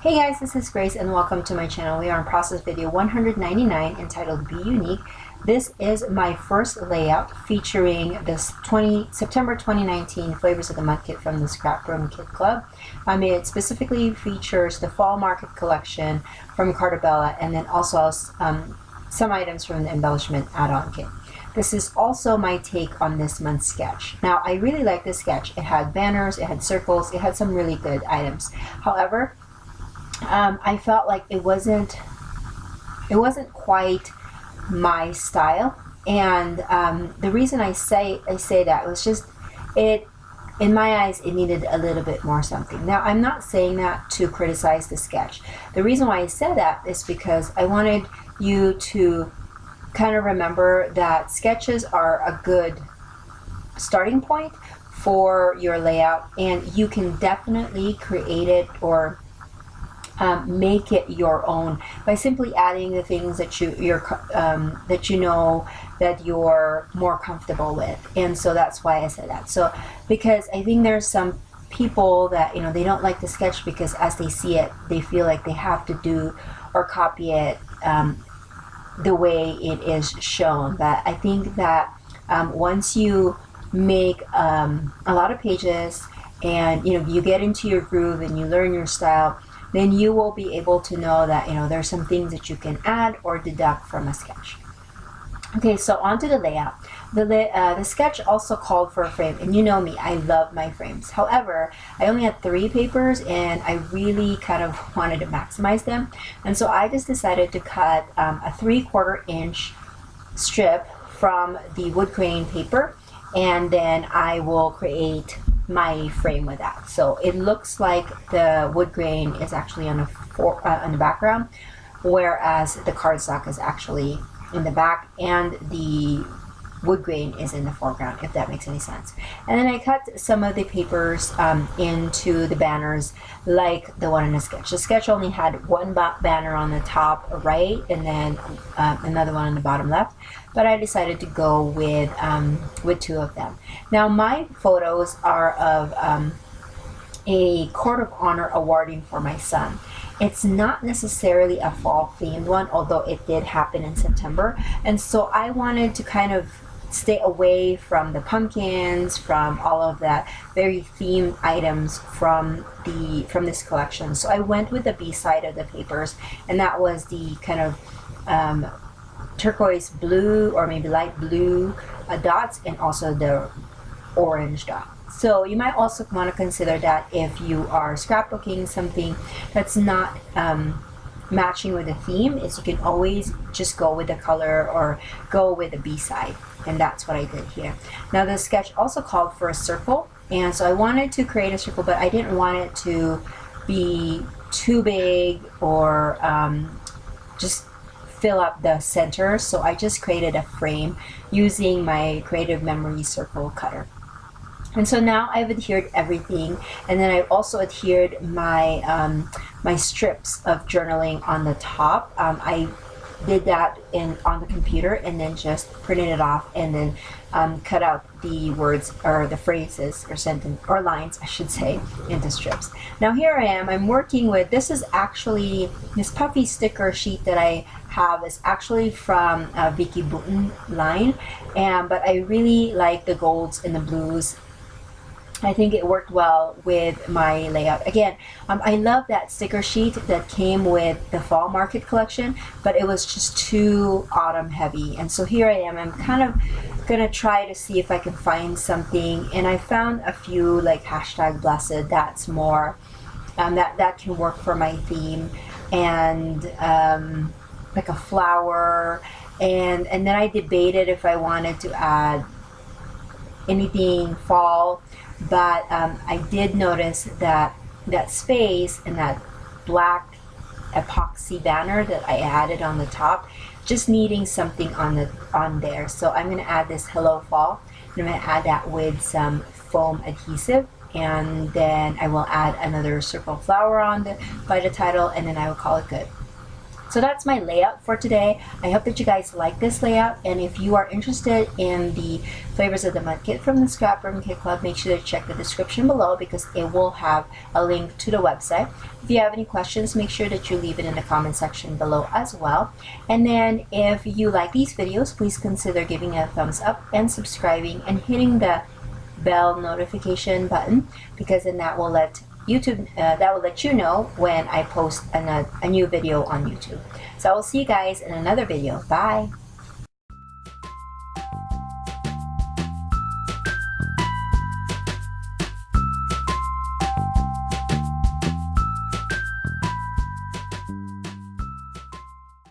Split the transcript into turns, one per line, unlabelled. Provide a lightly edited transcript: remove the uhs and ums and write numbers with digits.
Hey guys, this is Grace and welcome to my channel. We are on process video 199 entitled Be Unique. This is my first layout featuring this September 2019 Flavors of the Month kit from the ScrapRoom Kit Club. It specifically features the Fall Market collection from Cartabella and then also some items from the embellishment add-on kit. This is also my take on this month's sketch. Now, I really like this sketch. It had banners, it had circles, it had some really good items. However, I felt like it wasn't quite my style, and the reason I say that was just in my eyes it needed a little bit more something. Now, I'm not saying that to criticize the sketch. The reason why I said that is because I wanted you to kind of remember that sketches are a good starting point for your layout, and you can definitely create it or make it your own by simply adding the things that you know that you're more comfortable with. And so that's why I said that. So because I think there's some people that they don't like the sketch because as they see it they feel like they have to do or copy it the way it is shown. But I think that once you make a lot of pages and you get into your groove and you learn your style, then you will be able to know that there's some things that you can add or deduct from a sketch. Okay, so on to the layout. The sketch also called for a frame, and you know me, I love my frames. However, I only had 3 papers and I really kind of wanted to maximize them, and so I just decided to cut a 3/4 inch strip from the wood grain paper, and then I will create my frame with that. So it looks like the wood grain is actually on the background, whereas the cardstock is actually in the back and the wood grain is in the foreground, if that makes any sense. And then I cut some of the papers into the banners like the one in the sketch. The sketch only had one banner on the top right and then another one on the bottom left, but I decided to go with 2 of them. Now, my photos are of a Court of Honor awarding for my son. It's not necessarily a fall themed one, although it did happen in September, and so I wanted to kind of stay away from the pumpkins, from all of that very themed items from this collection. So I went with the B side of the papers, and that was the kind of turquoise blue or maybe light blue dots, and also the orange dot. So you might also want to consider that if you are scrapbooking something that's not matching with the theme, is you can always just go with the color or go with the B side, and that's what I did here. Now, the sketch also called for a circle, and so I wanted to create a circle, but I didn't want it to be too big or just fill up the center, so I just created a frame using my Creative Memory circle cutter. And so now I've adhered everything, and then I also adhered my my strips of journaling on the top. I did that on the computer and then just printed it off and then cut out the words or the phrases or sentence or lines, I should say, into strips. Now here I am. I'm working with, this is actually, this puffy sticker sheet that I have is actually from Vicky Boutin line, but I really like the golds and the blues. I think it worked well with my layout. Again, I love that sticker sheet that came with the Fall Market collection, but it was just too autumn heavy. And so here I am. I'm kind of gonna try to see if I can find something, and I found a few like #blessed. That's more that can work for my theme, and like a flower, and then I debated if I wanted to add anything fall. But I did notice that that space and that black epoxy banner that I added on the top, just needing something on there. So I'm going to add this Hello Fall, and I'm going to add that with some foam adhesive, and then I will add another circle flower by the title, and then I will call it good. So that's my layout for today. I hope that you guys like this layout, and if you are interested in the Flavors of the Month kit from the ScrapRoom Kit Club, make sure to check the description below because it will have a link to the website. If you have any questions, make sure that you leave it in the comment section below as well. And then if you like these videos, please consider giving a thumbs up and subscribing and hitting the bell notification button, because then that will let YouTube, that will let you know when I post a new video on YouTube. So I will see you guys in another video. Bye.